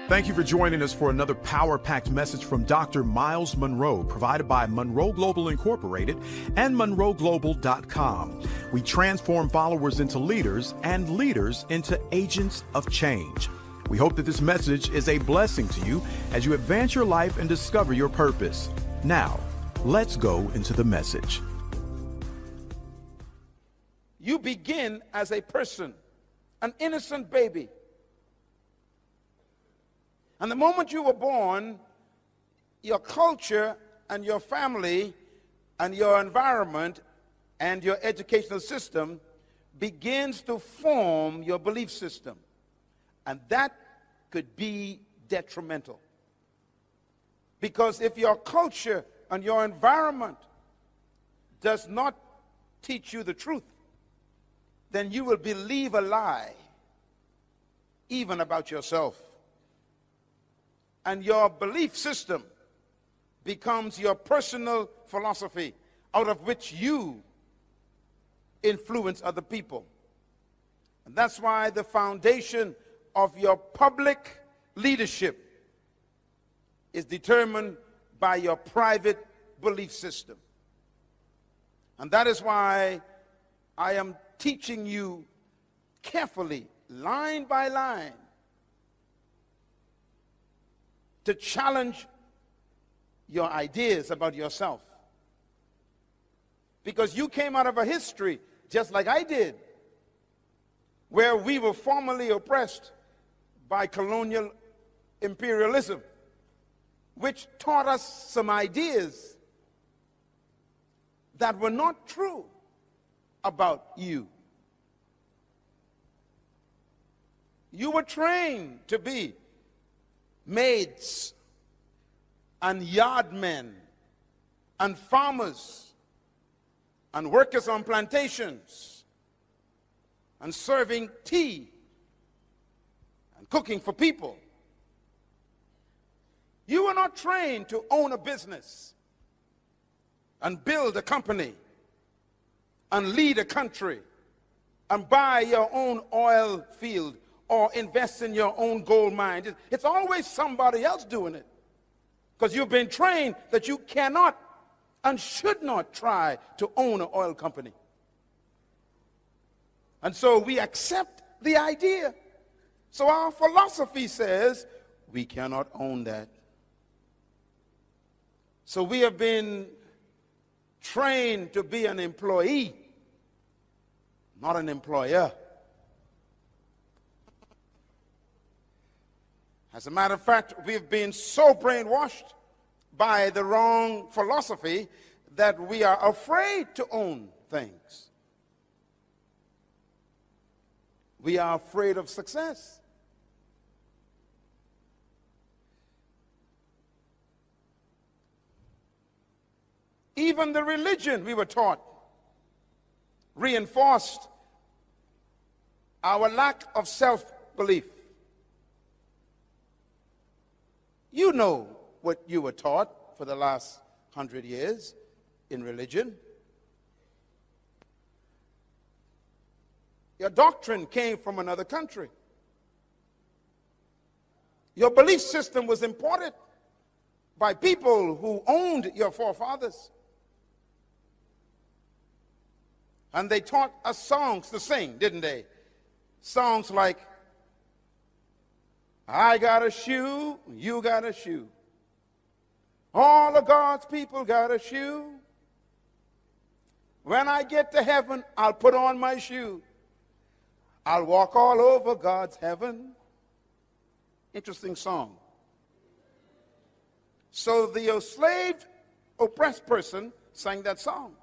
Thank you for joining us for another power-packed message from Dr. Myles Munroe, provided by Munroe Global Incorporated and MunroeGlobal.com. We transform followers into leaders and leaders into agents of change. We hope that this message is a blessing to you as you advance your life and discover your purpose. Now, let's go into the message. You begin as a person, an innocent baby. And the moment you were born, your culture and your family and your environment and your educational system begins to form your belief system. And that could be detrimental. Because if your culture and your environment does not teach you the truth, then you will believe a lie, even about yourself. And your belief system becomes your personal philosophy, out of which you influence other people. And that's why the foundation of your public leadership is determined by your private belief system. And that is why I am teaching you carefully, line by line, to challenge your ideas about yourself. Because you came out of a history, just like I did, where we were formerly oppressed by colonial imperialism, which taught us some ideas that were not true about you. You were trained to be maids and yardmen and farmers and workers on plantations and serving tea and cooking for people. You were not trained to own a business and build a company and lead a country and buy your own oil field or invest in your own gold mine. It's always somebody else doing it, because you've been trained that you cannot and should not try to own an oil company. And so we accept the idea. So our philosophy says we cannot own that. So we have been trained to be an employee, not an employer. As a matter of fact, we've been so brainwashed by the wrong philosophy that we are afraid to own things. We are afraid of success. Even the religion we were taught reinforced our lack of self-belief. You know what you were taught for the last 100 years in religion. Your doctrine came from another country. Your belief system was imported by people who owned your forefathers. And they taught us songs to sing, didn't they? Songs like, I got a shoe, you got a shoe. All of God's people got a shoe. When I get to heaven, I'll put on my shoe. I'll walk all over God's heaven. Interesting song. So the enslaved, oppressed person sang that song.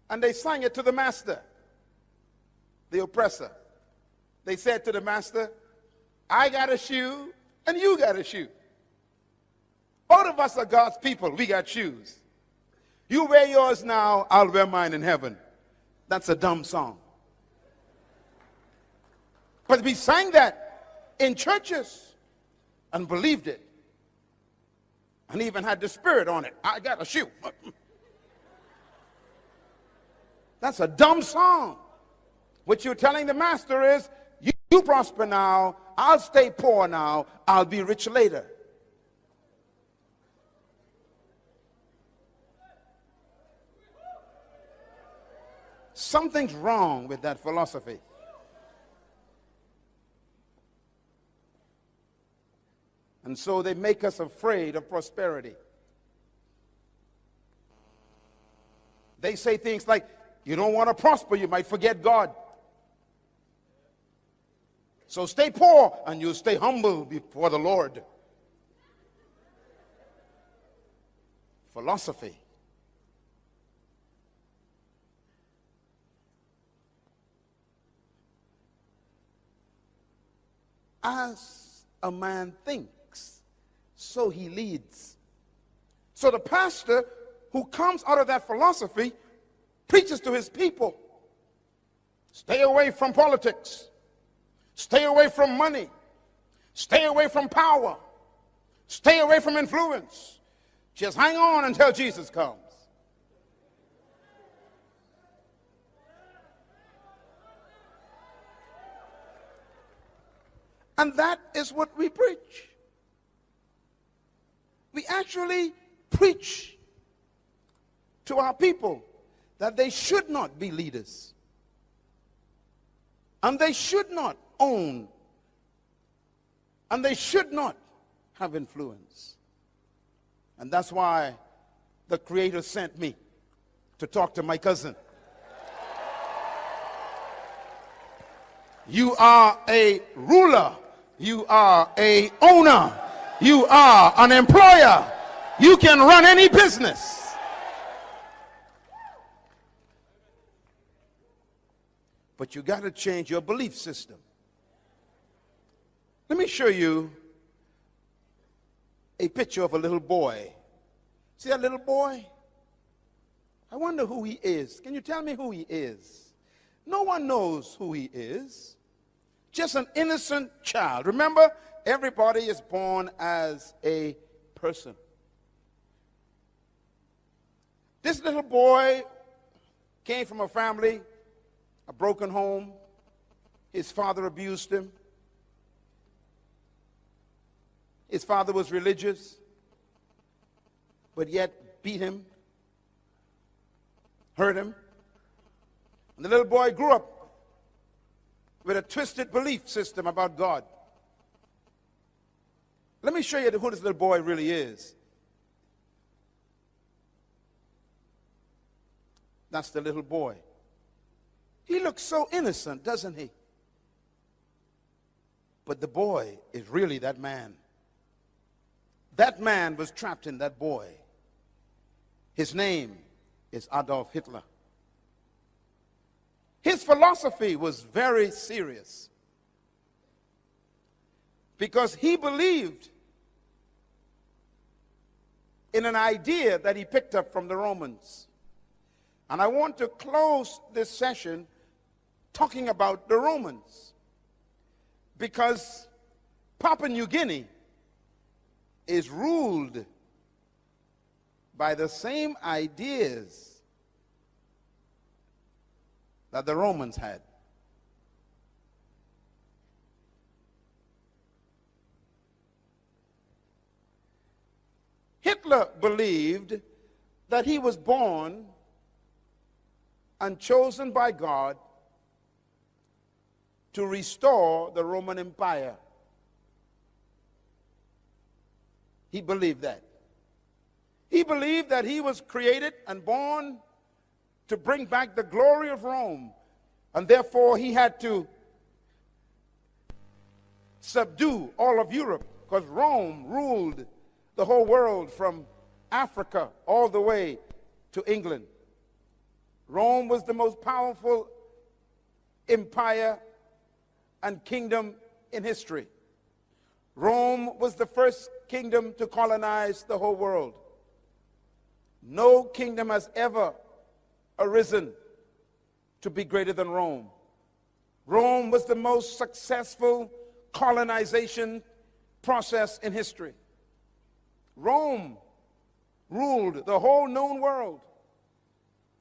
And they sang it to the master, the oppressor. They said to the master, I got a shoe and you got a shoe. Both of us are God's people. We got shoes. You wear yours now, I'll wear mine in heaven. That's a dumb song. But we sang that in churches and believed it. And even had the spirit on it. I got a shoe. That's a dumb song. What you're telling the master is, you You prosper now, I'll stay poor now, I'll be rich later. Something's wrong with that philosophy. And so they make us afraid of prosperity. They say things like, you don't want to prosper, you might forget God. So stay poor and you'll stay humble before the Lord. Philosophy. As a man thinks, so he leads. So the pastor who comes out of that philosophy preaches to his people. Stay away from politics. Stay away from money. Stay away from power. Stay away from influence. Just hang on until Jesus comes. And that is what we preach. We actually preach to our people that they should not be leaders. And they should not own. And they should not have influence. And that's why the Creator sent me to talk to my cousin. You are a ruler. You are a owner. You are an employer. You can run any business. But you got to change your belief system. Let me show you a picture of a little boy. See that little boy? I wonder who he is. Can you tell me who he is? No one knows who he is. Just an innocent child. Remember, everybody is born as a person. This little boy came from a family, a broken home. His father abused him. His father was religious, but yet beat him, hurt him. And the little boy grew up with a twisted belief system about God. Let me show you who this little boy really is. That's the little boy. He looks so innocent, doesn't he? But the boy is really that man. That man was trapped in that boy. His name is Adolf Hitler. His philosophy was very serious because he believed in an idea that he picked up from the Romans. And I want to close this session talking about the Romans, because Papua New Guinea is ruled by the same ideas that the Romans had. Hitler believed that he was born and chosen by God to restore the Roman Empire. He believed that. He believed that he was created and born to bring back the glory of Rome, and therefore he had to subdue all of Europe, because Rome ruled the whole world from Africa all the way to England. Rome was the most powerful empire and kingdom in history. Rome was the first kingdom to colonize the whole world. No kingdom has ever arisen to be greater than Rome. Rome was the most successful colonization process in history. Rome ruled the whole known world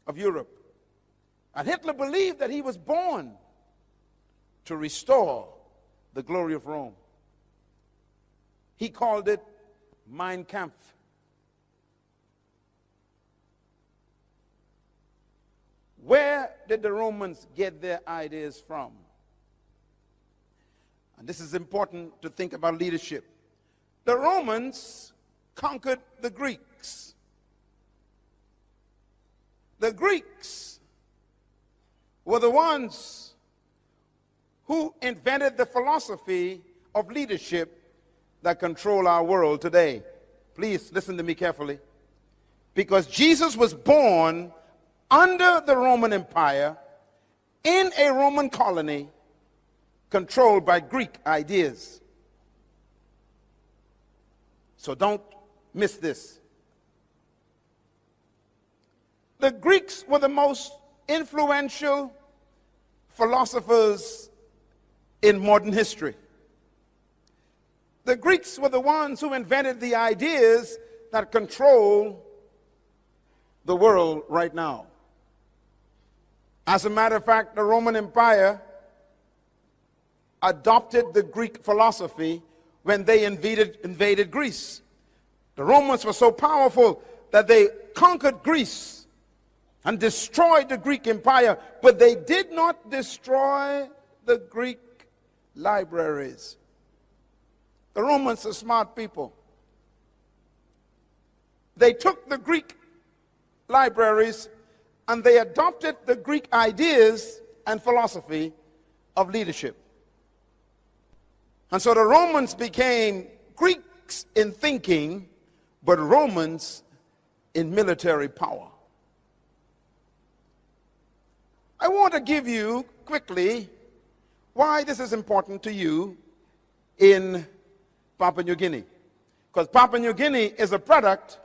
of Europe. And Hitler believed that he was born to restore the glory of Rome. He called it Mein Kampf. Where did the Romans get their ideas from? And this is important to think about leadership. The Romans conquered the Greeks. The Greeks were the ones who invented the philosophy of leadership that control our world today. Please listen to me carefully. Because Jesus was born under the Roman Empire in a Roman colony controlled by Greek ideas. So don't miss this. The Greeks were the most influential philosophers in modern history. The Greeks were the ones who invented the ideas that control the world right now. As a matter of fact, the Roman Empire adopted the Greek philosophy when they invaded Greece. The Romans were so powerful that they conquered Greece and destroyed the Greek Empire, but they did not destroy the Greek libraries. The Romans are smart people. They took the Greek libraries and they adopted the Greek ideas and philosophy of leadership. And so the Romans became Greeks in thinking, but Romans in military power. I want to give you quickly why this is important to you in Papua New Guinea. Because Papua New Guinea is a product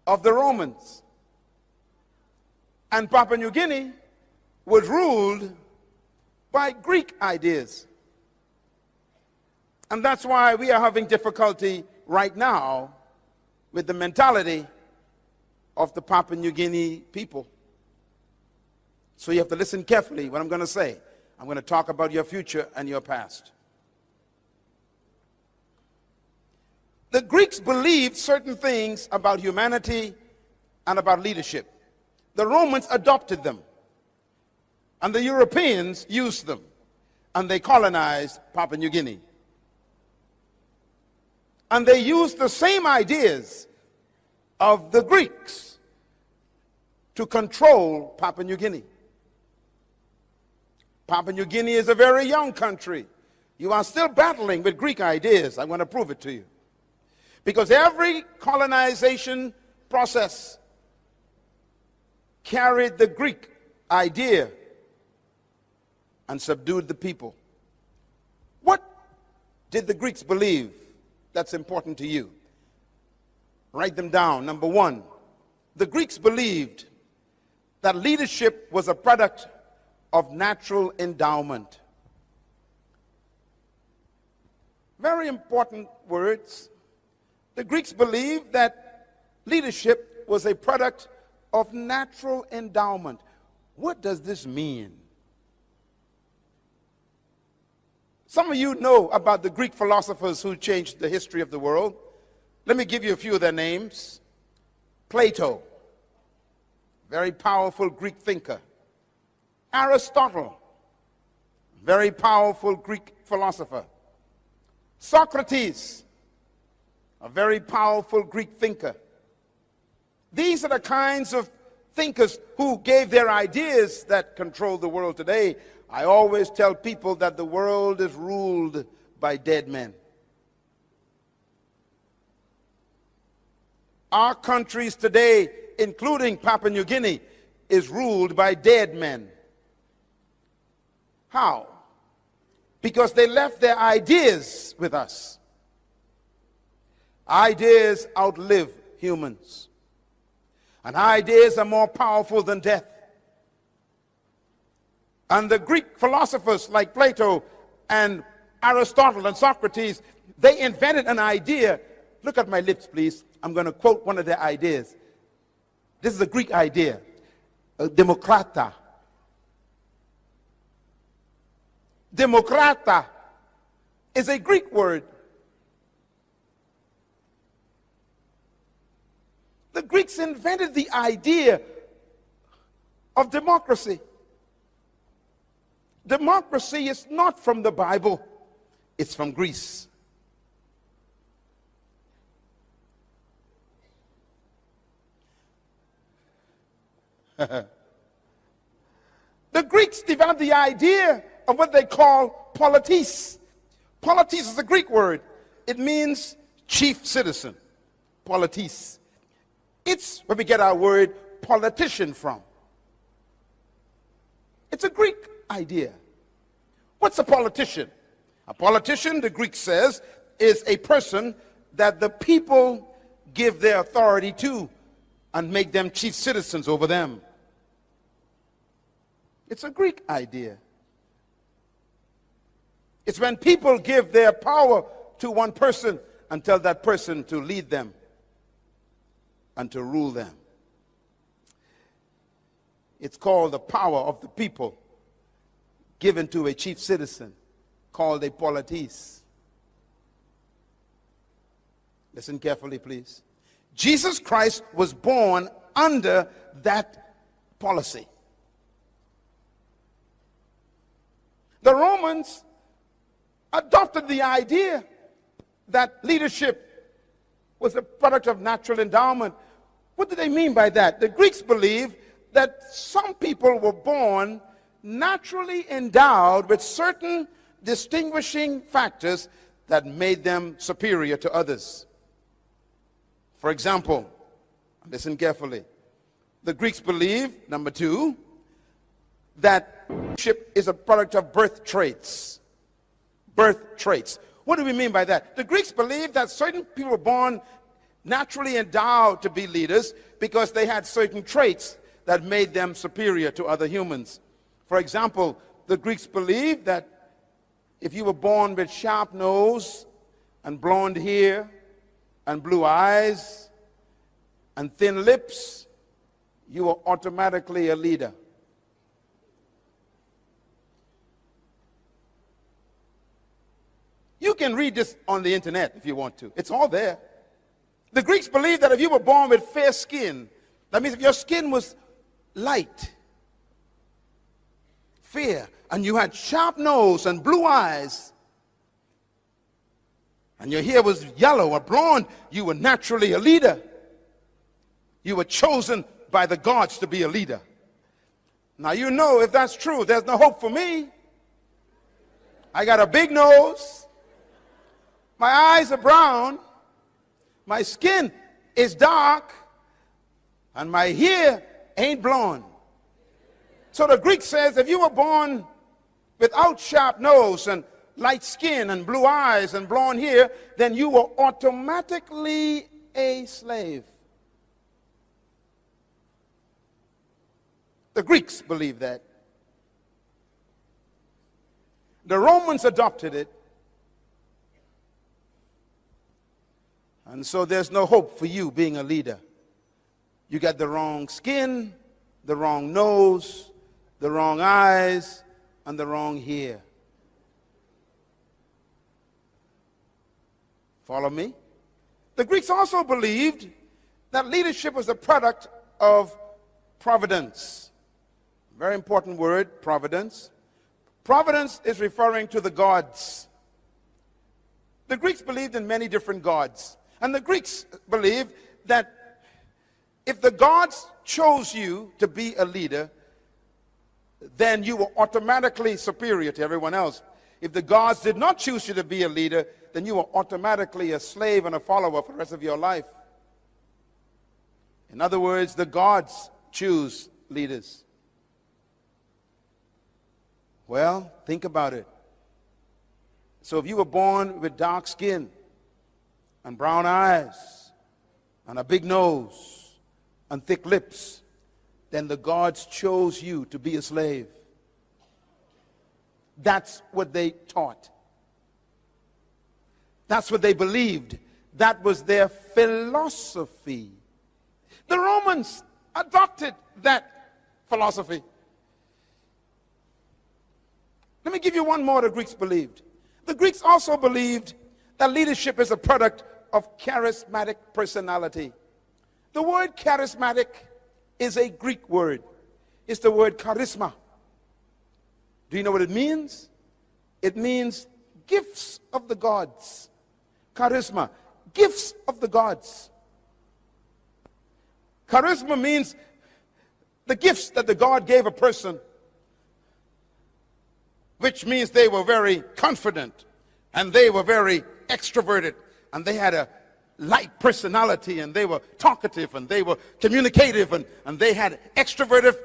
of the Romans. And Papua New Guinea was ruled by Greek ideas. And that's why we are having difficulty right now with the mentality of the Papua New Guinea people. So you have to listen carefully what I'm going to say. I'm going to talk about your future and your past. The Greeks believed certain things about humanity and about leadership. The Romans adopted them, and the Europeans used them, and they colonized Papua New Guinea. And they used the same ideas of the Greeks to control Papua New Guinea. Papua New Guinea is a very young country. You are still battling with Greek ideas. I'm going to prove it to you. Because every colonization process carried the Greek idea and subdued the people. What did the Greeks believe that's important to you? Write them down. Number one, the Greeks believed that leadership was a product of natural endowment. Very important words. The Greeks believed that leadership was a product of natural endowment. What does this mean? Some of you know about the Greek philosophers who changed the history of the world. Let me give you a few of their names. Plato, very powerful Greek thinker. Aristotle, very powerful Greek philosopher. Socrates, a very powerful Greek thinker. These are the kinds of thinkers who gave their ideas that control the world today. I always tell people that the world is ruled by dead men. Our countries today, including Papua New Guinea, is ruled by dead men. How? Because they left their ideas with us. Ideas outlive humans. And ideas are more powerful than death. And the Greek philosophers like Plato and Aristotle and Socrates, they invented an idea. Look at my lips, please. I'm going to quote one of their ideas. This is a Greek idea. Demokrata. Demokrata is a Greek word. The Greeks invented the idea of democracy. Democracy is not from the Bible, it's from Greece. The Greeks developed the idea of what they call politis. Politis is a Greek word. It means chief citizen. Politis. It's where we get our word politician from. It's a Greek idea. What's a politician? A politician, the Greek says, is a person that the people give their authority to and make them chief citizens over them. It's a Greek idea. It's when people give their power to one person and tell that person to lead them and to rule them. It's called the power of the people given to a chief citizen called a politis. Listen carefully, please. Jesus Christ was born under that policy. The Romans adopted the idea that leadership was a product of natural endowment. What do they mean by that? The Greeks believe that some people were born naturally endowed with certain distinguishing factors that made them superior to others. For example, listen carefully. The Greeks believe, number two, that leadership is a product of birth traits. Birth traits. What do we mean by that? The Greeks believe that certain people were born naturally endowed to be leaders because they had certain traits that made them superior to other humans. For example, the Greeks believed that if you were born with sharp nose and blonde hair and blue eyes and thin lips, you were automatically a leader. You can read this on the internet if you want to. It's all there. The Greeks believed that if you were born with fair skin, that means if your skin was light, fair, and you had sharp nose and blue eyes, and your hair was yellow or blonde, you were naturally a leader. You were chosen by the gods to be a leader. Now you know if that's true, there's no hope for me. I got a big nose. My eyes are brown. My skin is dark. And my hair ain't blonde. So the Greek says if you were born without sharp nose and light skin and blue eyes and blonde hair, then you were automatically a slave. The Greeks believed that. The Romans adopted it. And so there's no hope for you being a leader. You got the wrong skin, the wrong nose, the wrong eyes, and the wrong hair. Follow me? The Greeks also believed that leadership was a product of providence. Very important word, providence. Providence is referring to the gods. The Greeks believed in many different gods. And the Greeks believed that if the gods chose you to be a leader, then you were automatically superior to everyone else. If the gods did not choose you to be a leader, then you were automatically a slave and a follower for the rest of your life. In other words, the gods choose leaders. Well, think about it. So if you were born with dark skin and brown eyes and a big nose and thick lips, then the gods chose you to be a slave. That's what they taught. That's what they believed. That was their philosophy. The Romans adopted that philosophy. Let me give you one more the Greeks believed. The Greeks also believed that leadership is a product of charismatic personality. The word charismatic is a Greek word. It's the word charisma. Do you know what it means? It means gifts of the gods. Charisma, gifts of the gods. Charisma means the gifts that the God gave a person, which means they were very confident and they were very extroverted and they had a light personality and they were talkative and they were communicative and they had extroverted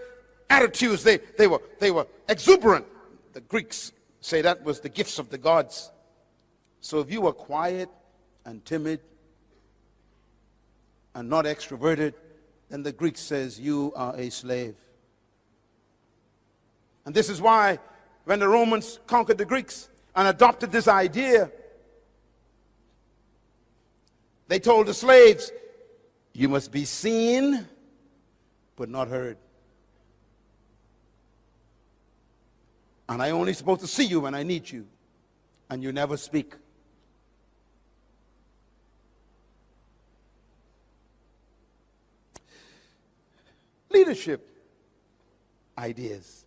attitudes. They were exuberant. The Greeks say that was the gifts of the gods. So if you were quiet and timid and not extroverted, then the Greek says you are a slave. And this is why when the Romans conquered the Greeks and adopted this idea, they told the slaves, you must be seen but not heard. And I only supposed to see you when I need you, and you never speak. Leadership ideas.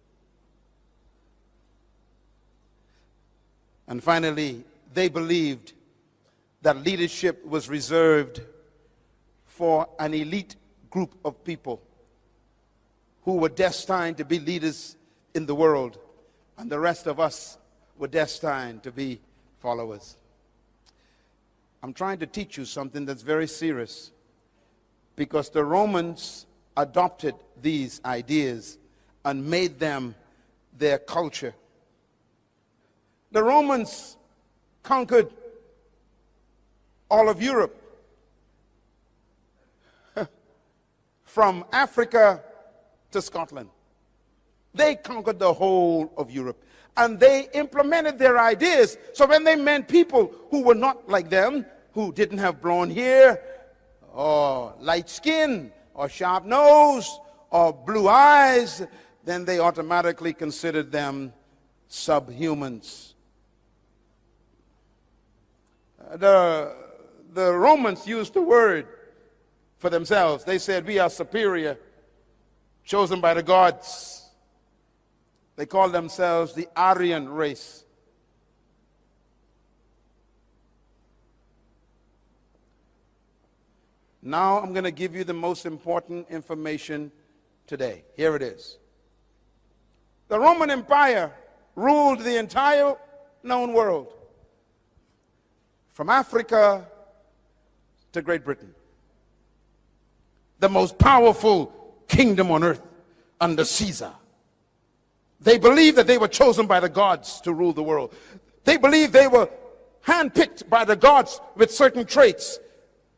And finally, they believed that leadership was reserved for an elite group of people who were destined to be leaders in the world, and the rest of us were destined to be followers. I'm trying to teach you something that's very serious, because the Romans adopted these ideas and made them their culture. The Romans conquered all of Europe, from Africa to Scotland. They conquered the whole of Europe, and they implemented their ideas. So when they met people who were not like them, who didn't have blonde hair or light skin or sharp nose or blue eyes, then they automatically considered them subhumans. The Romans used the word for themselves. They said, we are superior, chosen by the gods. They called themselves the Aryan race. Now I'm going to give you the most important information today. Here it is. The Roman Empire ruled the entire known world, from Africa to Great Britain. The most powerful kingdom on earth under Caesar. They believed that they were chosen by the gods to rule the world. They believed they were handpicked by the gods with certain traits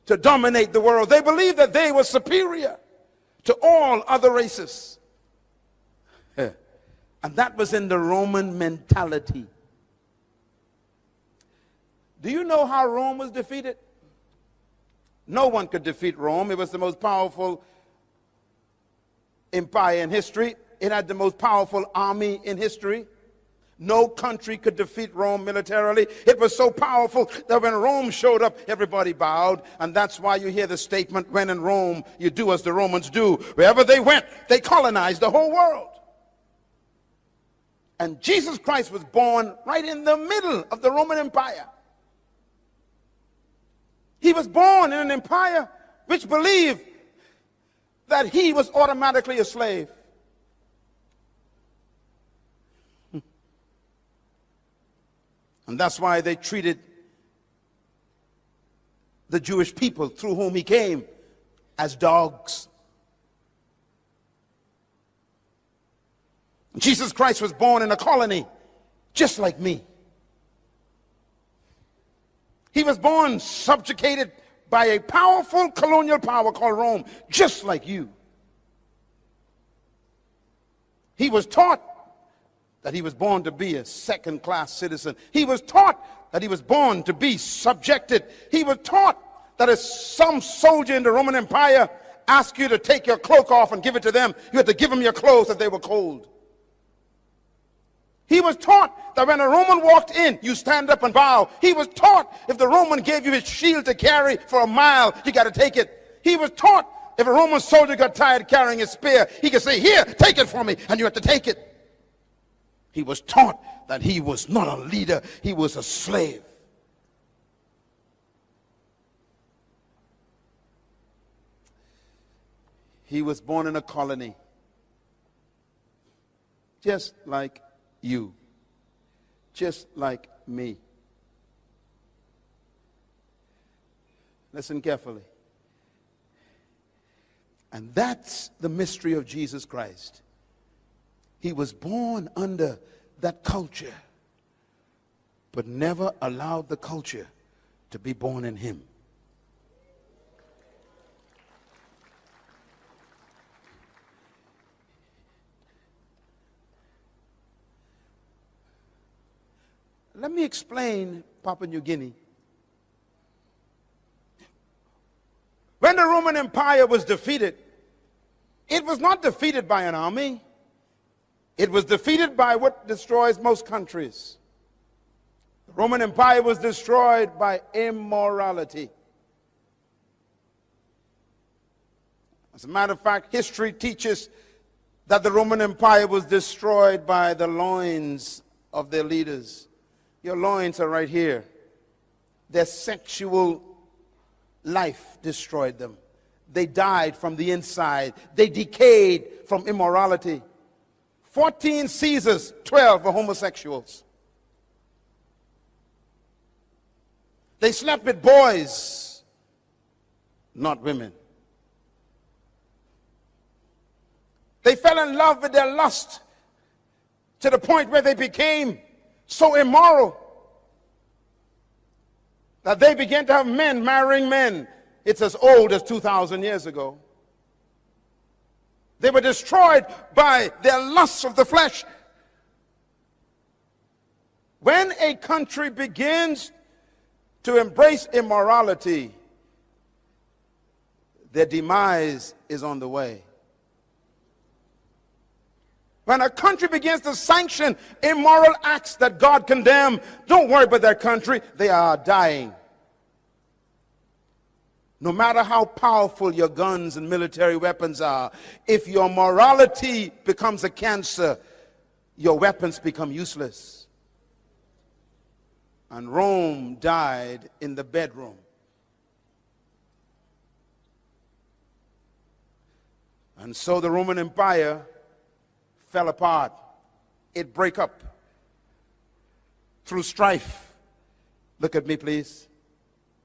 to dominate the world. They believed that they were superior to all other races. And that was in the Roman mentality. Do you know how Rome was defeated? No one could defeat Rome. It was the most powerful empire in history. It had the most powerful army in history. No country could defeat Rome militarily. It was so powerful that when Rome showed up, everybody bowed. And that's why you hear the statement, when in Rome, you do as the Romans do. Wherever they went, they colonized the whole world. And Jesus Christ was born right in the middle of the Roman Empire. He was born in an empire which believed that he was automatically a slave. And that's why they treated the Jewish people through whom he came as dogs. Jesus Christ was born in a colony just like me. He was born subjugated by a powerful colonial power called Rome, just like you. He was taught that he was born to be a second-class citizen. He was taught that he was born to be subjected. He was taught that if some soldier in the Roman Empire asked you to take your cloak off and give it to them, you had to give them your clothes if they were cold. He was taught that when a Roman walked in, you stand up and bow. He was taught if the Roman gave you his shield to carry for a mile, you got to take it. He was taught if a Roman soldier got tired carrying his spear, he could say, here, take it for me, and you have to take it. He was taught that he was not a leader, he was a slave. He was born in a colony, just like you, just like me. Listen carefully. And that's the mystery of Jesus Christ. He was born under that culture, but never allowed the culture to be born in him. Let me explain Papua New Guinea. When the Roman Empire was defeated, it was not defeated by an army. It was defeated by what destroys most countries. The Roman Empire was destroyed by immorality. As a matter of fact, history teaches that the Roman Empire was destroyed by the loins of their leaders. Your loins are right here. Their sexual life destroyed them. They died from the inside. They decayed from immorality. 14 Caesars, 12 were homosexuals. They slept with boys, not women. They fell in love with their lust to the point where they became so immoral that they began to have men marrying men. It's as old as 2,000 years ago. They were destroyed by their lusts of the flesh. When a country begins to embrace immorality, their demise is on the way. When a country begins to sanction immoral acts that God condemned, don't worry about that country. They are dying. No matter how powerful your guns and military weapons are, if your morality becomes a cancer, your weapons become useless. And Rome died in the bedroom. And so the Roman Empire fell apart. It broke up through strife. Look at me, please.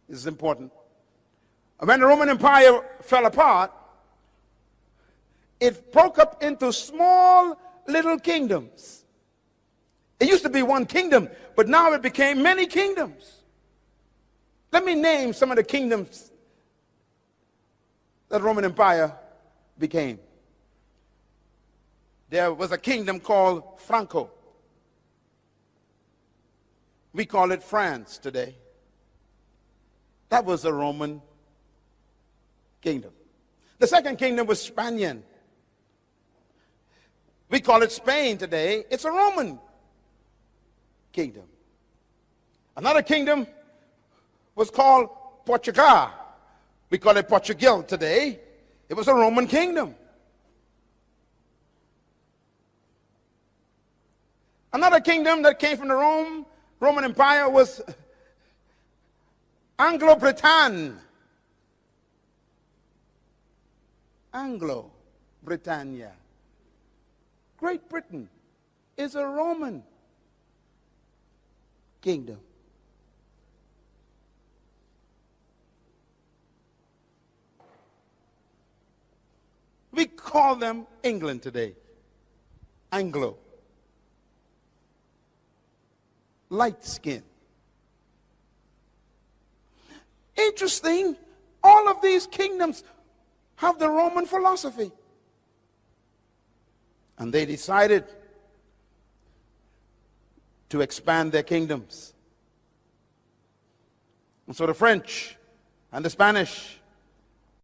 This is important. When the Roman Empire fell apart, it broke up into small little kingdoms. It used to be one kingdom, but now it became many kingdoms. Let me name some of the kingdoms that the Roman Empire became. There was a kingdom called Franco. We call it France today. That was a Roman kingdom. The second kingdom was Spanian. We call it Spain today. It's a Roman kingdom. Another kingdom was called Portugal. We call it Portugal today. It was a Roman kingdom. Another kingdom that came from the Roman Empire was Anglo-Britannia. Anglo-Britannia. Great Britain is a Roman kingdom. We call them England today. Anglo. Light skin. Interesting, all of these kingdoms have the Roman philosophy. And they decided to expand their kingdoms. And so the French and the Spanish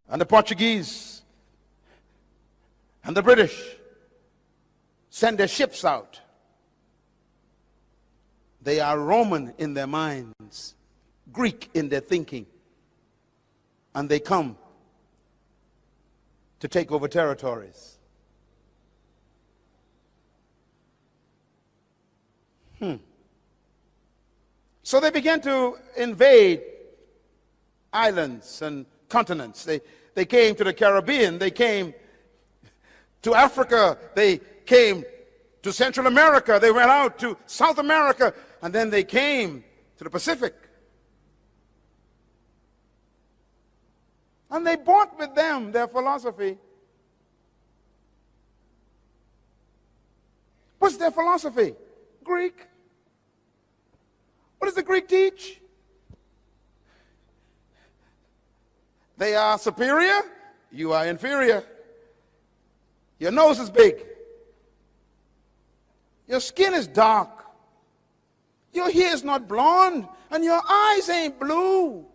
and the Portuguese and the British sent their ships out They are Roman in their minds, Greek in their thinking, and they come to take over territories. So they began to invade islands and continents. They came to the Caribbean. They came to Africa. They came to Central America. They went out to South America. And then they came to the Pacific. And they brought with them their philosophy. What's their philosophy? Greek. What does the Greek teach? They are superior, you are inferior. Your nose is big. Your skin is dark. Your hair is not blonde, and your eyes ain't blue,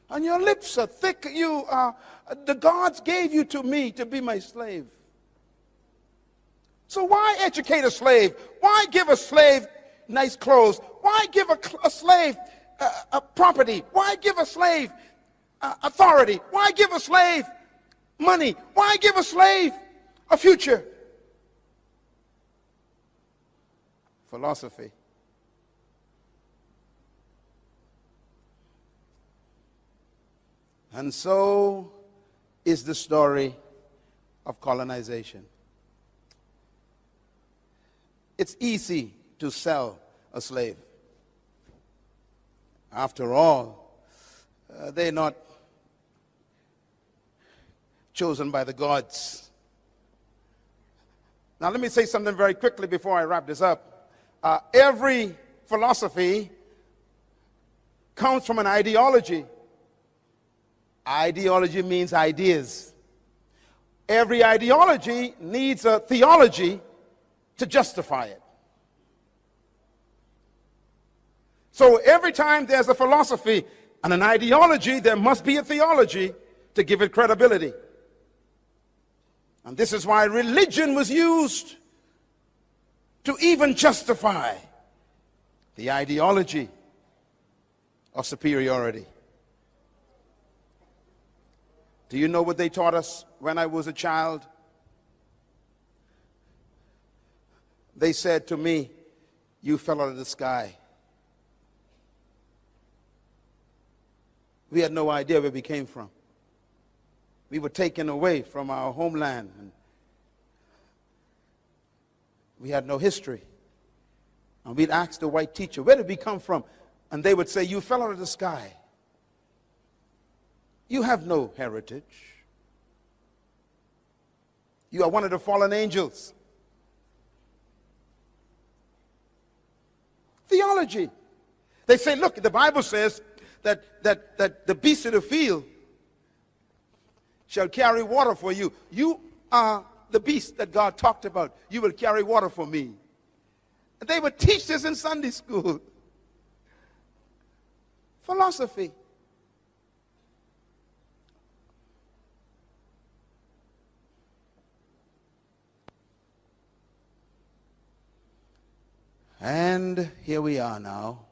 and your lips are thick. The gods gave you to me to be my slave. So why educate a slave? Why give a slave nice clothes? Why give a slave property? Why give a slave authority? Why give a slave money? Why give a slave a future? Philosophy. And so is the story of colonization. It's easy to sell a slave. After all, they're not chosen by the gods. Now let me say something very quickly before I wrap this up. Every philosophy comes from an ideology. Ideology means ideas. Every ideology needs a theology to justify it. So every time there's a philosophy and an ideology, there must be a theology to give it credibility. And this is why religion was used to even justify the ideology of superiority. Do you know what they taught us when I was a child? They said to me, "You fell out of the sky." We had no idea where we came from. We were taken away from our homeland. And we had no history. And we'd ask the white teacher, "Where did we come from?" And they would say, "You fell out of the sky. You have no heritage. You are one of the fallen angels." Theology. They say, look, the Bible says that the beasts of the field shall carry water for you. You are the beast that God talked about. You will carry water for me. And they would teach this in Sunday school. Philosophy. And here we are now,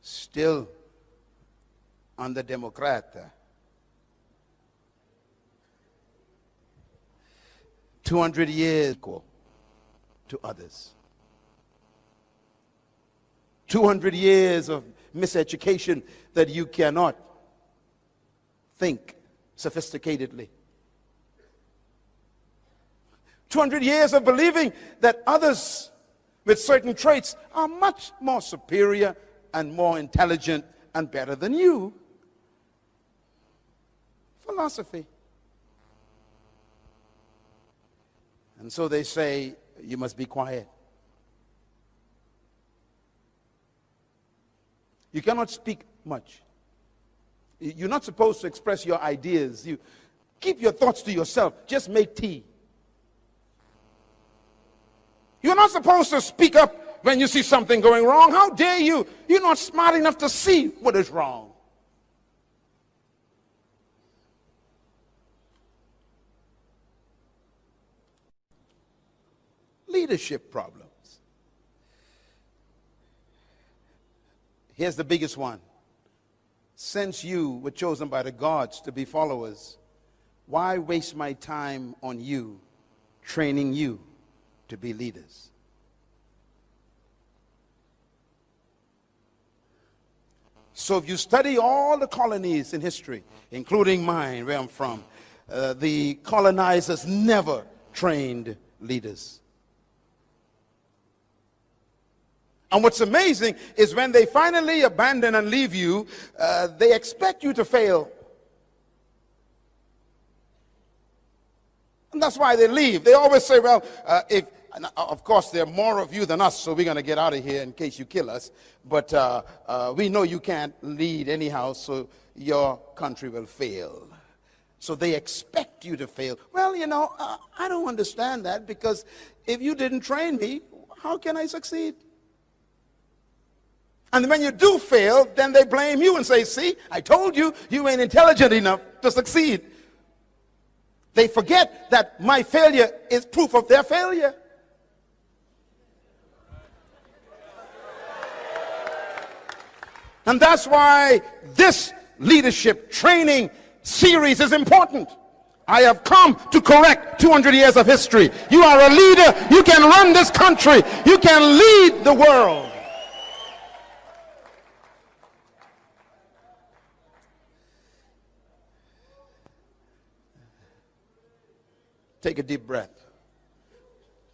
still under Democrat. 200 years equal to others. 200 years of miseducation that you cannot think sophisticatedly. 200 years of believing that others with certain traits are much more superior and more intelligent and better than you. Philosophy. And so they say, you must be quiet. You cannot speak much. You're not supposed to express your ideas. You keep your thoughts to yourself. Just make tea. You're not supposed to speak up when you see something going wrong. How dare you? You're not smart enough to see what is wrong. Leadership problems. Here's the biggest one. Since you were chosen by the gods to be followers, why waste my time on you, training you to be leaders? So if you study all the colonies in history, including mine, where I'm from, the colonizers never trained leaders. And what's amazing is when they finally abandon and leave you, they expect you to fail. And that's why they leave. They always say, well, of course, there are more of you than us, so we're going to get out of here in case you kill us. But we know you can't lead anyhow, so your country will fail. So they expect you to fail. Well, I don't understand that, because if you didn't train me, how can I succeed? And when you do fail, then they blame you and say, see, I told you, you ain't intelligent enough to succeed. They forget that my failure is proof of their failure. And that's why this leadership training series is important. I have come to correct 200 years of history. You are a leader. You can run this country. You can lead the world. Take a deep breath.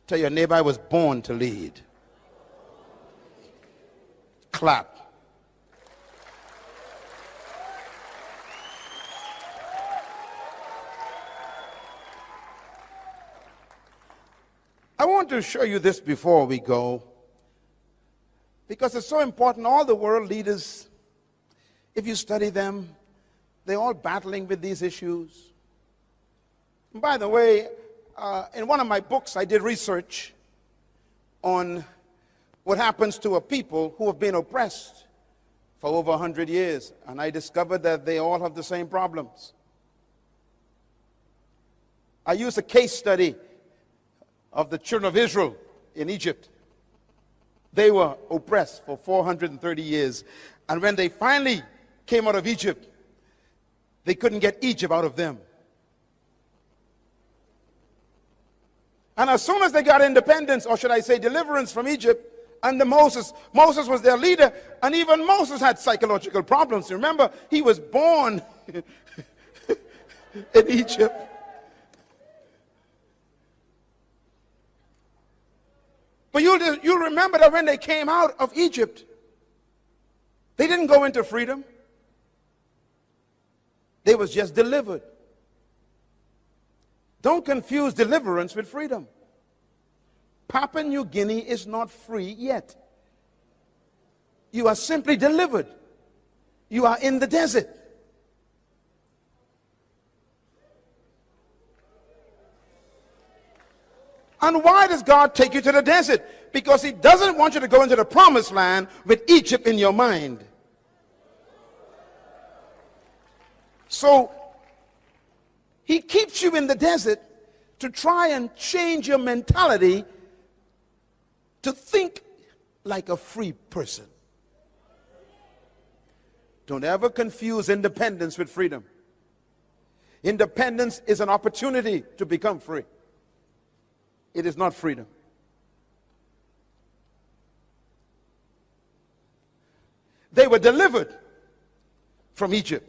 Tell your neighbor, I was born to lead. Clap. I want to show you this before we go, because it's so important. All the world leaders, if you study them, they're all battling with these issues. And by the way, in one of my books, I did research on what happens to a people who have been oppressed for over 100 years. And I discovered that they all have the same problems. I used a case study of the children of Israel in Egypt. They were oppressed for 430 years. And when they finally came out of Egypt, they couldn't get Egypt out of them. And as soon as they got independence, or should I say deliverance from Egypt, under Moses was their leader, and even Moses had psychological problems. Remember, he was born in Egypt. But you'll remember that when they came out of Egypt, they didn't go into freedom. They was just delivered. Don't confuse deliverance with freedom. Papua New Guinea is not free yet. You are simply delivered. You are in the desert. And why does God take you to the desert? Because He doesn't want you to go into the promised land with Egypt in your mind. So He keeps you in the desert to try and change your mentality to think like a free person. Don't ever confuse independence with freedom. Independence is an opportunity to become free. It is not freedom. They were delivered from Egypt.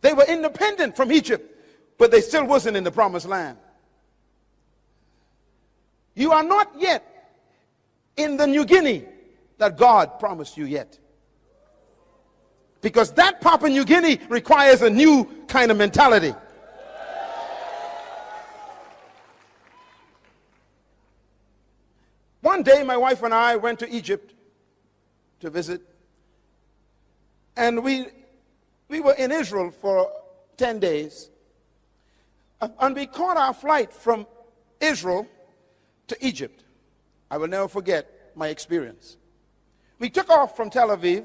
They were independent from Egypt, but they still wasn't in the promised land. You are not yet in the New Guinea that God promised you yet. Because that Papua New Guinea requires a new kind of mentality. One day, my wife and I went to Egypt to visit. And we were in Israel for 10 days. And we caught our flight from Israel to Egypt. I will never forget my experience. We took off from Tel Aviv.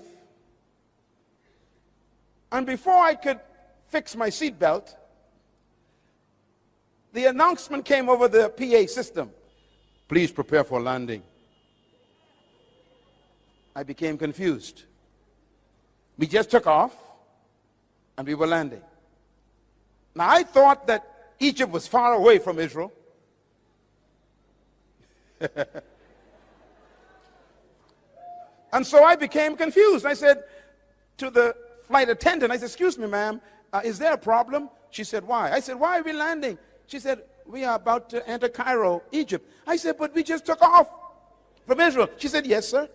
And before I could fix my seatbelt, the announcement came over the PA system. Please prepare for landing. I became confused. We just took off and we were landing. Now, I thought that Egypt was far away from Israel. And so I became confused. I said to the flight attendant, I said, excuse me, ma'am, is there a problem? She said, why? I said, why are we landing? She said, we are about to enter Cairo, Egypt. I said, but we just took off from Israel. She said, yes, sir.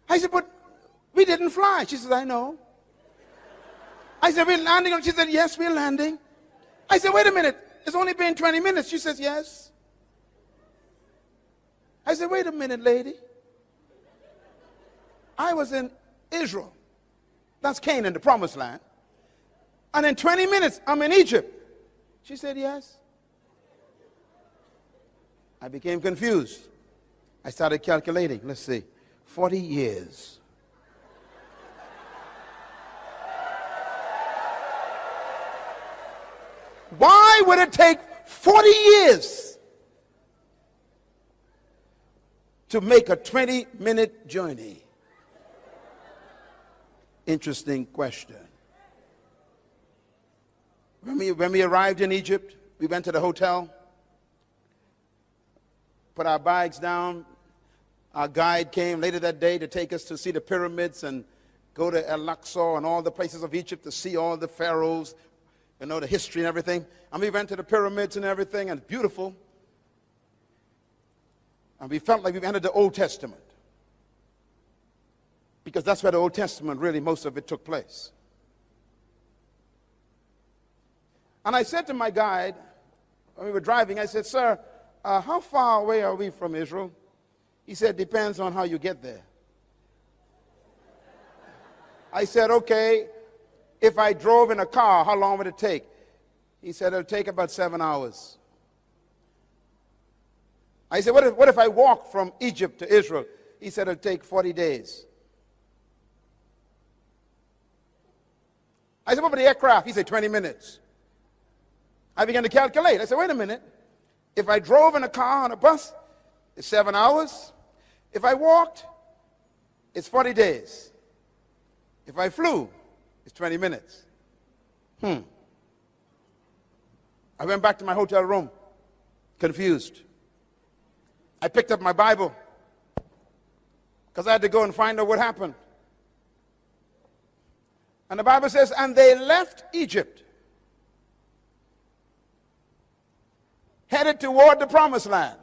I said, but we didn't fly. She said, I know. I said, we're landing. She said, yes, we're landing. I said, wait a minute. It's only been 20 minutes. She says, yes. I said, wait a minute, lady. I was in Israel. That's Canaan, the promised land. And in 20 minutes, I'm in Egypt. She said, yes. I became confused. I started calculating. Let's see. 40 years. Why would it take 40 years to make a 20-minute journey? Interesting question. When we arrived in Egypt, we went to the hotel, put our bags down. Our guide came later that day to take us to see the pyramids and go to El-Aqsa and all the places of Egypt to see all the pharaohs, you know, the history and everything. And we went to the pyramids and everything, and it's beautiful. And we felt like we entered the Old Testament, because that's where the Old Testament, really, most of it took place. And I said to my guide, when we were driving, I said, sir, how far away are we from Israel? He said, depends on how you get there. I said, okay, if I drove in a car, how long would it take? He said, it'll take about 7 hours. I said, what if I walk from Egypt to Israel? He said, it'll take 40 days. I said, what about the aircraft? He said, 20 minutes. I began to calculate. I said, wait a minute. If I drove in a car on a bus, it's 7 hours. If I walked, it's 40 days. If I flew, it's 20 minutes. I went back to my hotel room, confused. I picked up my Bible because I had to go and find out what happened. And the Bible says, and they left Egypt, headed toward the promised land.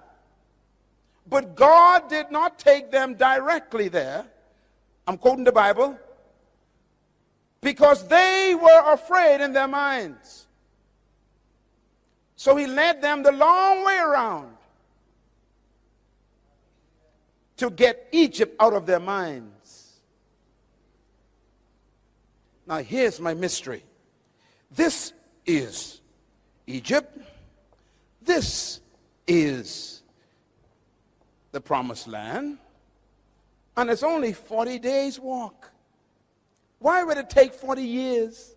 But God did not take them directly there. I'm quoting the Bible. Because they were afraid in their minds. So he led them the long way around to get Egypt out of their minds. Now here's my mystery. This is Egypt. This is the promised land. And it's only 40 days walk. Why would it take 40 years?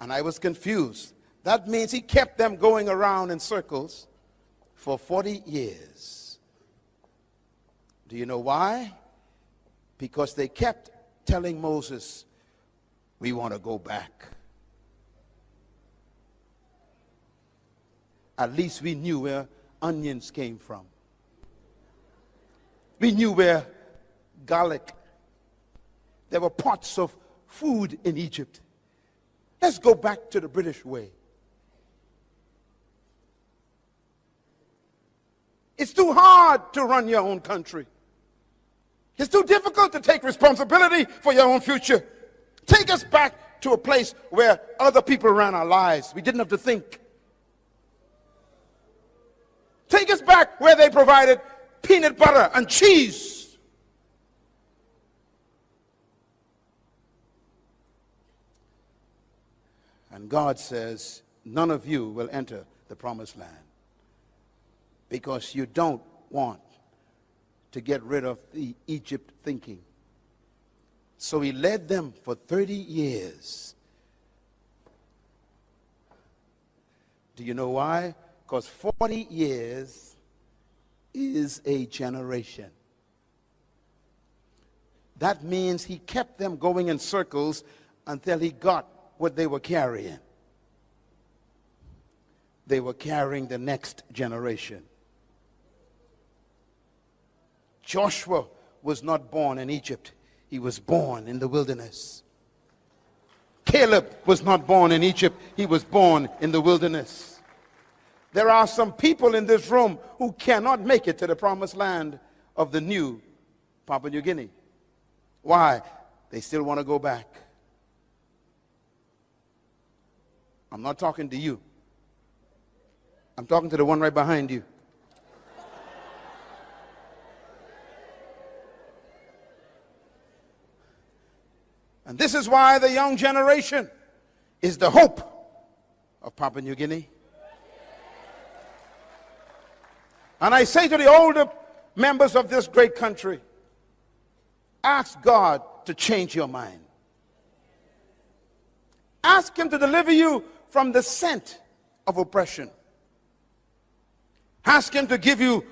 And I was confused. That means he kept them going around in circles for 40 years. Do you know why? Because they kept telling Moses, we want to go back. At least we knew where onions came from. We knew where garlic. There were pots of food in Egypt. Let's go back to the British way. It's too hard to run your own country. It's too difficult to take responsibility for your own future. Take us back to a place where other people ran our lives. We didn't have to think. Take us back where they provided peanut butter and cheese. And God says, none of you will enter the promised land because you don't want to get rid of the Egypt thinking. So he led them for 30 years. Do you know why? Because 40 years is a generation. That means he kept them going in circles until he got what they were carrying. They were carrying the next generation. Joshua was not born in Egypt. He was born in the wilderness. Caleb was not born in Egypt. He was born in the wilderness. There are some people in this room who cannot make it to the promised land of the new Papua New Guinea. Why? They still want to go back. I'm not talking to you. I'm talking to the one right behind you. And this is why the young generation is the hope of Papua New Guinea. And I say to the older members of this great country, ask God to change your mind. Ask him to deliver you from the scent of oppression. Ask him to give you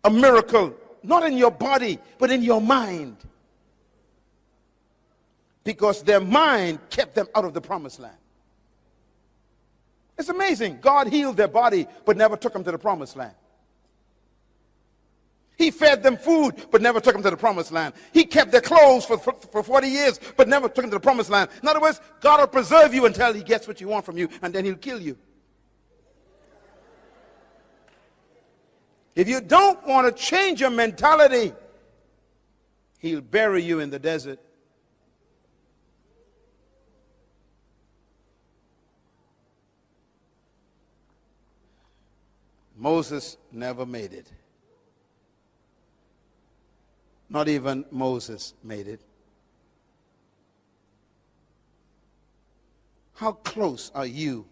a miracle, not in your body, but in your mind. Because their mind kept them out of the promised land. It's amazing. God healed their body, but never took them to the promised land. He fed them food, but never took them to the promised land. He kept their clothes for 40 years, but never took them to the promised land. In other words, God will preserve you until he gets what you want from you, and then he'll kill you. If you don't want to change your mentality, he'll bury you in the desert. Moses never made it. Not even Moses made it. How close are you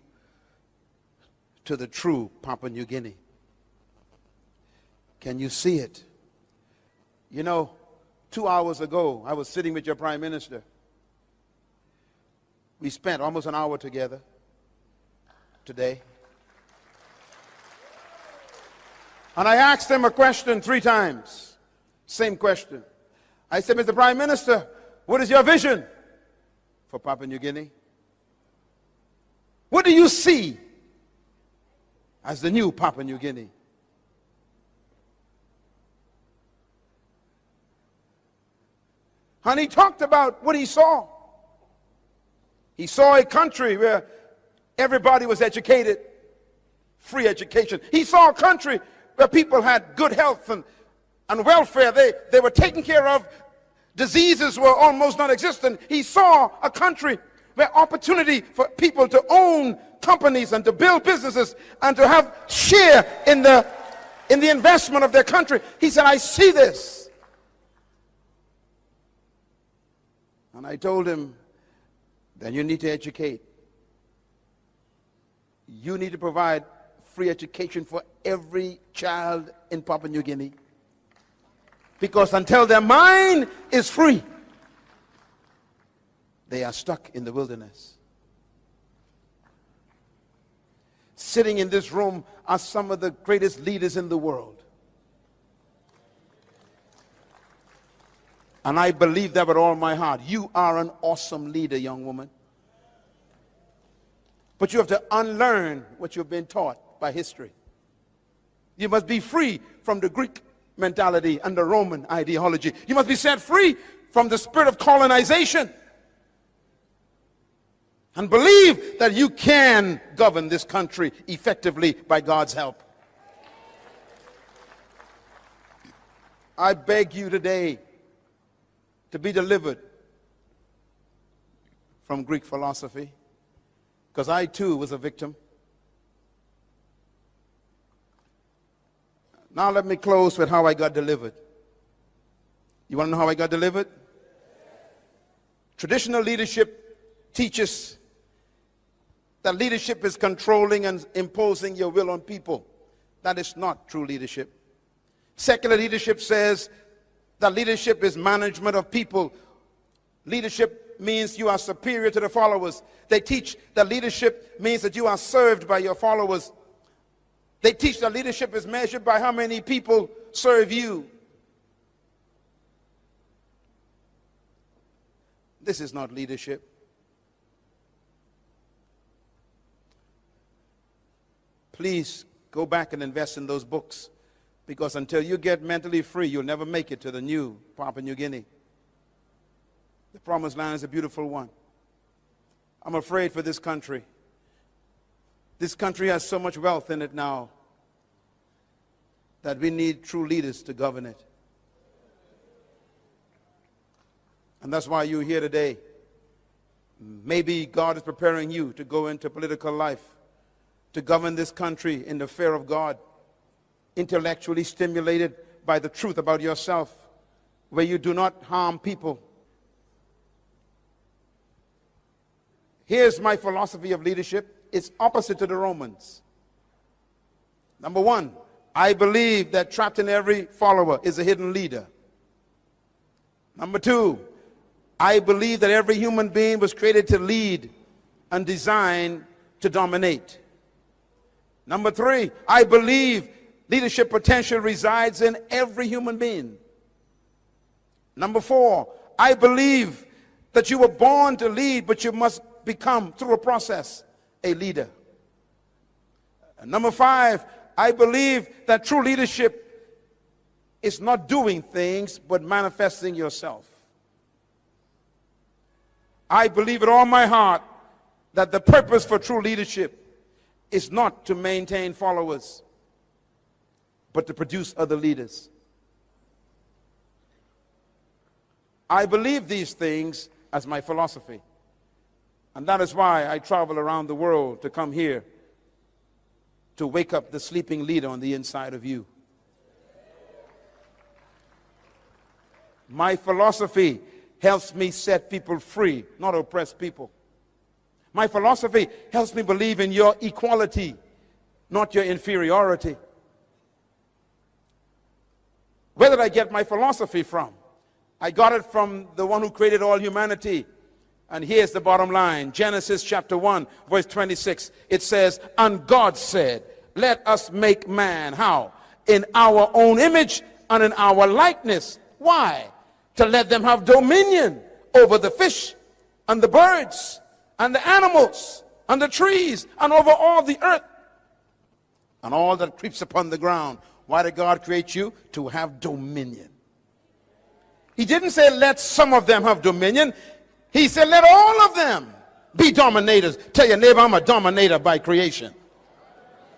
to the true Papua New Guinea? Can you see it? You know, 2 hours ago, I was sitting with your Prime Minister. We spent almost an hour together today. And I asked him a question 3 times. Same question. I said, Mr. Prime Minister, what is your vision for Papua New Guinea? What do you see as the new Papua New Guinea? And he talked about what he saw. He saw a country where everybody was educated, free education. He saw a country where people had good health and welfare. They were taken care of. Diseases were almost non-existent. He saw a country where opportunity for people to own companies and to build businesses and to have share in the investment of their country. He said, I see this. And I told him, then you need to educate. You need to provide free education for every child in Papua New Guinea. Because until their mind is free, they are stuck in the wilderness. Sitting in this room are some of the greatest leaders in the world. And I believe that with all my heart. You are an awesome leader, young woman. But you have to unlearn what you've been taught by history. You must be free from the Greek mentality and the Roman ideology. You must be set free from the spirit of colonization. And believe that you can govern this country effectively by God's help. I beg you today to be delivered from Greek philosophy, because I too was a victim. Now let me close with how I got delivered. You want to know how I got delivered? Traditional leadership teaches that leadership is controlling and imposing your will on people. That is not true leadership. Secular leadership says that leadership is management of people. Leadership means you are superior to the followers. They teach that leadership means that you are served by your followers. They teach that leadership is measured by how many people serve you. This is not leadership. Please go back and invest in those books, because until you get mentally free, you'll never make it to the new Papua New Guinea. The promised land is a beautiful one. I'm afraid for this country. This country has so much wealth in it now that we need true leaders to govern it. And that's why you're here today. Maybe God is preparing you to go into political life, to govern this country in the fear of God, intellectually stimulated by the truth about yourself, where you do not harm people. Here's my philosophy of leadership. It's opposite to the Romans. Number one, I believe that trapped in every follower is a hidden leader. Number two, I believe that every human being was created to lead and designed to dominate. Number three, I believe leadership potential resides in every human being. Number four, I believe that you were born to lead, but you must become, through a process, a leader. And number five, I believe that true leadership is not doing things, but manifesting yourself. I believe with all my heart that the purpose for true leadership is not to maintain followers, but to produce other leaders. I believe these things as my philosophy. And that is why I travel around the world to come here to wake up the sleeping leader on the inside of you. My philosophy helps me set people free, not oppress people. My philosophy helps me believe in your equality, not your inferiority. Where did I get my philosophy from? I got it from the one who created all humanity. And here's the bottom line. Genesis chapter 1, verse 26. It says, and God said, let us make man, how? In our own image and in our likeness. Why? To let them have dominion over the fish and the birds and the animals and the trees and over all the earth and all that creeps upon the ground. Why did God create you? To have dominion. He didn't say let some of them have dominion. He said let all of them be dominators. Tell your neighbor, I'm a dominator by creation.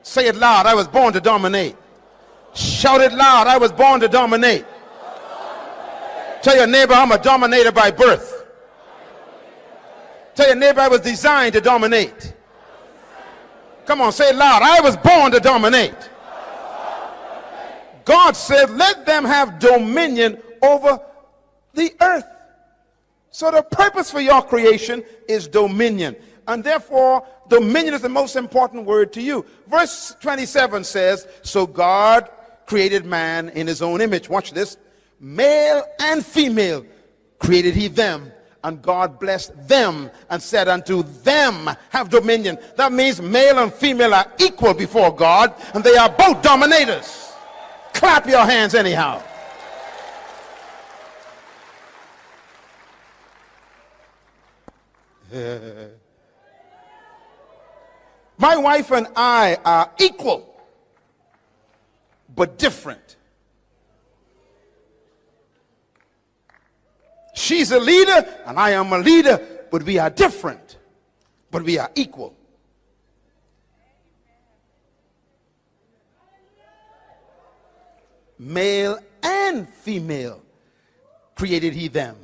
Say it loud, I was born to dominate. Shout it loud, I was born to dominate. Tell your neighbor, I'm a dominator by birth. Tell your neighbor, I was designed to dominate. Come on, say it loud, I was born to dominate. God said, let them have dominion over the earth. So the purpose for your creation is dominion. And therefore, dominion is the most important word to you. Verse 27 says, so God created man in his own image. Watch this. Male and female created he them. And God blessed them and said unto them, have dominion. That means male and female are equal before God, and they are both dominators. Clap your hands anyhow. My wife and I are equal, but different. She's a leader and I am a leader, but we are different, but we are equal. Male and female created he them.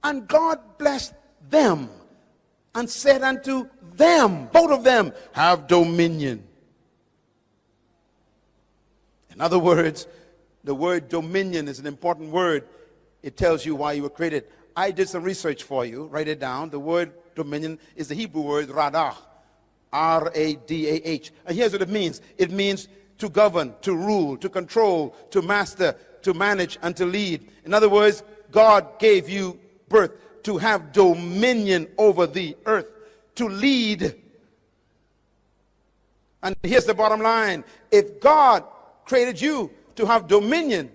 And God blessed them and said unto them, both of them, have dominion. In other words, the word dominion is an important word. It tells you why you were created. I did some research for you. Write it down. The word dominion is the Hebrew word radah, R-A-D-A-H. And here's what it means. It means to govern, to rule, to control, to master, to manage, and to lead. In other words, God gave you birth to have dominion over the earth, to lead. And here's the bottom line. If God created you to have dominion,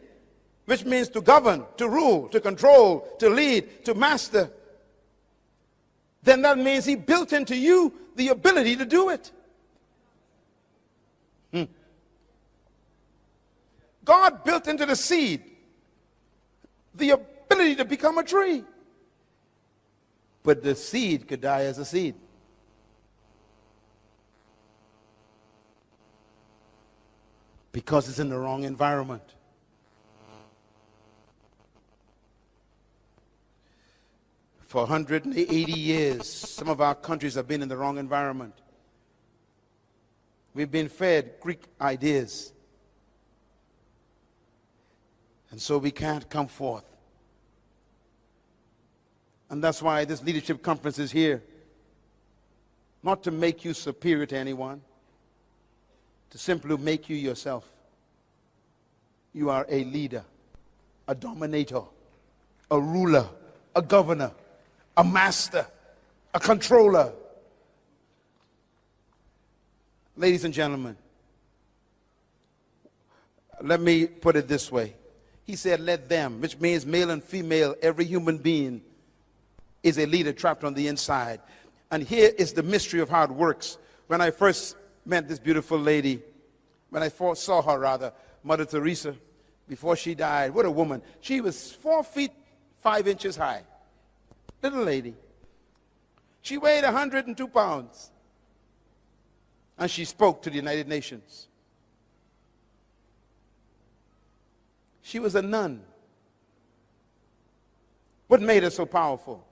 which means to govern, to rule, to control, to lead, to master, then that means he built into you the ability to do it. God built into the seed the ability to become a tree. But the seed could die as a seed. Because it's in the wrong environment. For 180 years, some of our countries have been in the wrong environment. We've been fed Greek ideas. And so we can't come forth. And that's why this leadership conference is here. Not to make you superior to anyone, to simply make you yourself. You are a leader, a dominator, a ruler, a governor, a master, a controller. Ladies and gentlemen, let me put it this way. He said, let them, which means male and female, every human being is a leader trapped on the inside. And here is the mystery of how it works. When I first met this beautiful lady, when I first saw her rather, Mother Teresa, before she died, what a woman. She was 4 feet 5 inches high. Little lady. She weighed 102 pounds. And she spoke to the United Nations. She was a nun. What made her so powerful?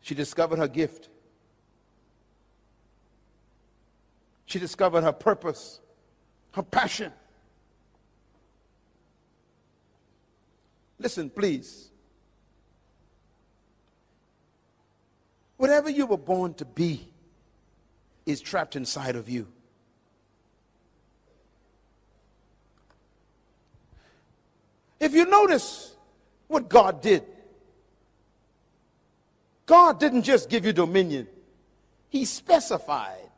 She discovered her gift. She discovered her purpose, her passion. Listen, please. Whatever you were born to be is trapped inside of you. If you notice what God did, God didn't just give you dominion. He specified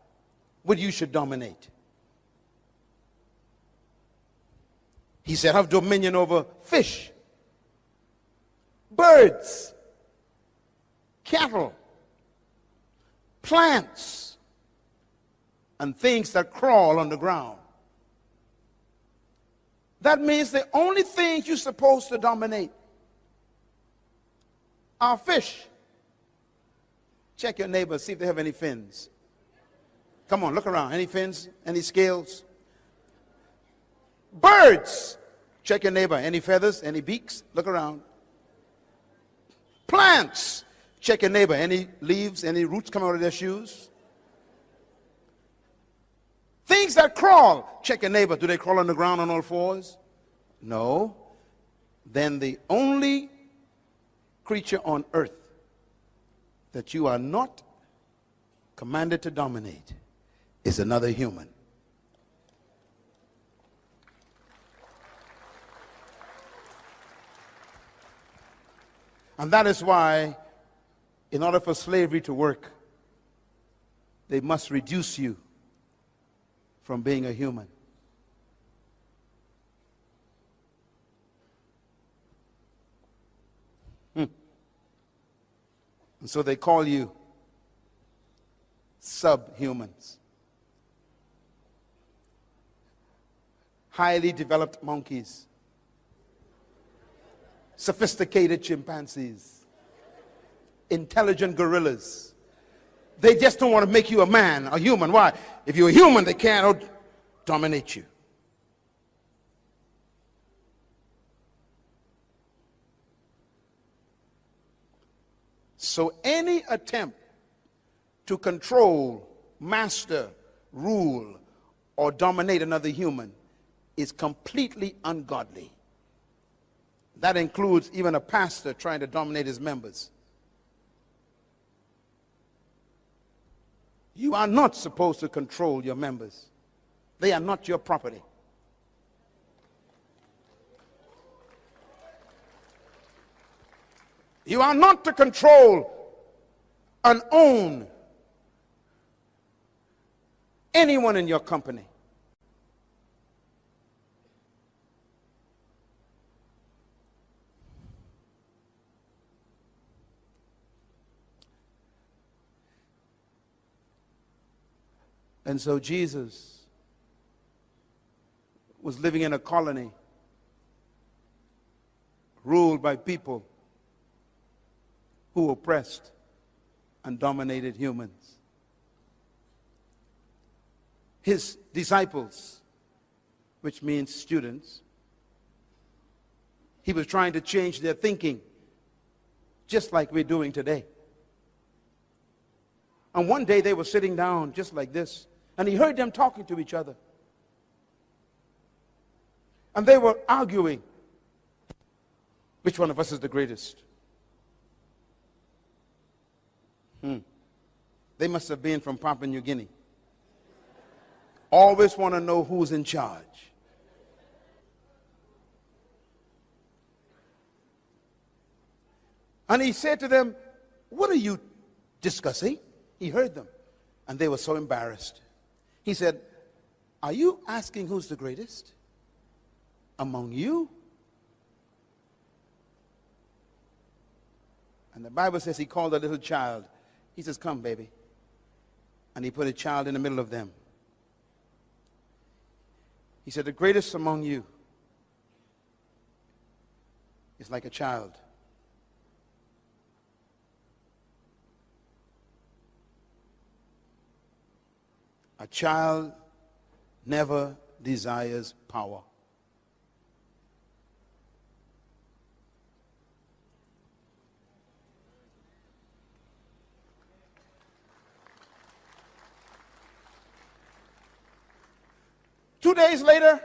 what you should dominate. He said, have dominion over fish, birds, cattle, plants, and things that crawl on the ground. That means the only things you're supposed to dominate are fish. Check your neighbor, see if they have any fins. Come on, look around. Any fins? Any scales? Birds. Check your neighbor. Any feathers? Any beaks? Look around. Plants. Check your neighbor. Any leaves? Any roots coming out of their shoes? Things that crawl. Check your neighbor. Do they crawl on the ground on all fours? No. Then the only creature on earth that you are not commanded to dominate is another human. And that is why, in order for slavery to work, they must reduce you from being a human. And so they call you subhumans. Highly developed monkeys. Sophisticated chimpanzees. Intelligent gorillas. They just don't want to make you a man, a human. Why? If you're a human, they can't dominate you. So any attempt to control, master, rule, or dominate another human is completely ungodly. That includes even a pastor trying to dominate his members. You are not supposed to control your members. They are not your property. You are not to control and own anyone in your company. And so Jesus was living in a colony ruled by people who oppressed and dominated humans. His disciples, which means students, he was trying to change their thinking, just like we're doing today. And one day they were sitting down just like this, and he heard them talking to each other. And they were arguing, which one of us is the greatest? They must have been from Papua New Guinea. Always want to know who's in charge. And he said to them, "What are you discussing?" He heard them, and they were so embarrassed. He said, "Are you asking who's the greatest among you?" And the Bible says he called a little child. He says, "Come, baby." And he put a child in the middle of them. He said, "The greatest among you is like a child. A child never desires power. Two days later,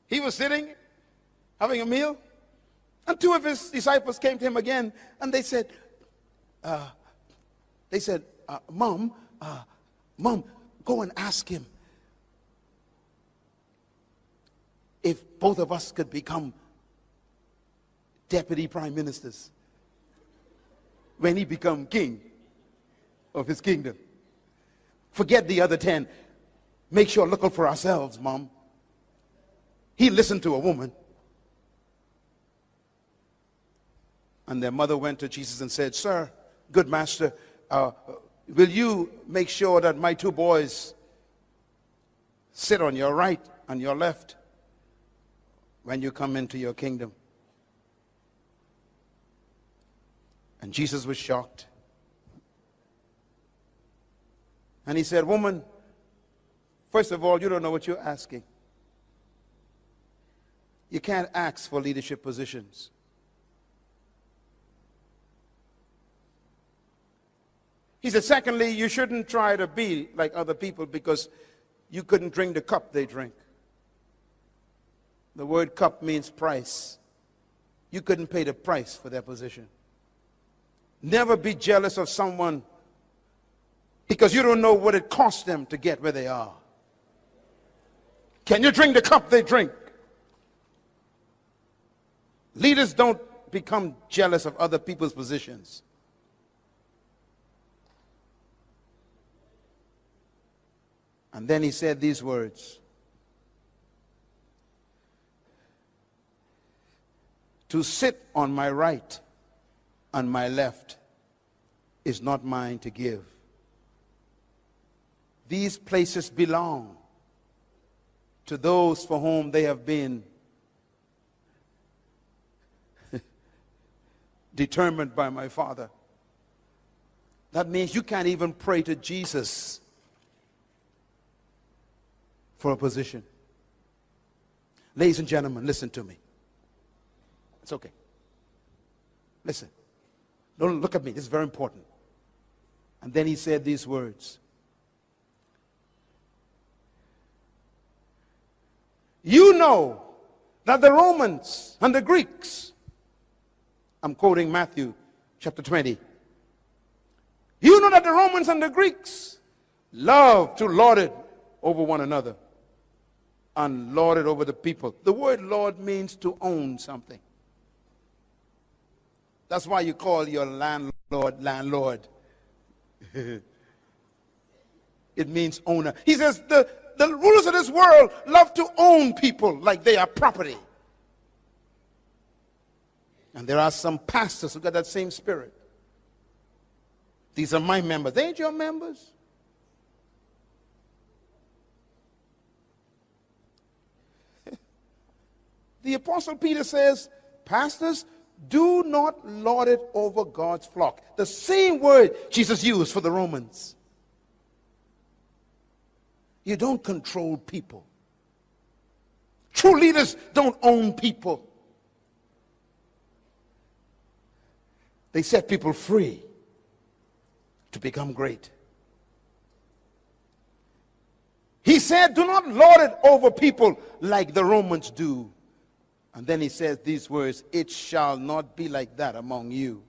he was sitting, having a meal, and two of his disciples came to him again, and they said, Mom, go and ask him if both of us could become deputy prime ministers when he become king of his kingdom. Forget the other 10. Make sure look out for ourselves, Mom." He listened to a woman. And their mother went to Jesus and said, "Sir, good master, will you make sure that my two boys sit on your right and your left when you come into your kingdom?" And Jesus was shocked. And he said, "Woman, first of all, you don't know what you're asking. You can't ask for leadership positions. He said, secondly, you shouldn't try to be like other people because you couldn't drink the cup they drink. The word cup means price. You couldn't pay the price for their position. Never be jealous of someone because you don't know what it costs them to get where they are. Can you drink the cup they drink? Leaders don't become jealous of other people's positions. And then he said these words. To sit on my right and my left is not mine to give. These places belong to those for whom they have been determined by my Father. That means you can't even pray to Jesus for a position. Ladies and gentlemen, listen to me. It's okay. Listen. Don't look at me. This is very important. And then he said these words. You know that the Romans and the Greeks, I'm quoting Matthew chapter 20. You know that the Romans and the Greeks love to lord it over one another and lord it over the people. The word lord means to own something. That's why you call your landlord. It means owner. He says the rulers of this world love to own people like they are property. And there are some pastors who got that same spirit. These are my members. They ain't your members. The Apostle Peter says, pastors, do not lord it over God's flock. The same word Jesus used for the Romans. You don't control people. True leaders don't own people. They set people free to become great. He said, do not lord it over people like the Romans do. And then he says these words, it shall not be like that among you.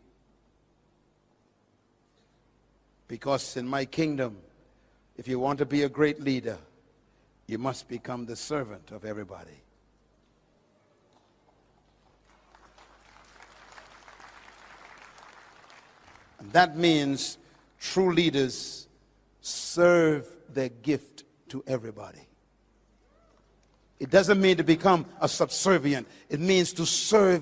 Because in my kingdom, if you want to be a great leader, you must become the servant of everybody. And that means true leaders serve their gift to everybody. It doesn't mean to become a subservient. It means to serve.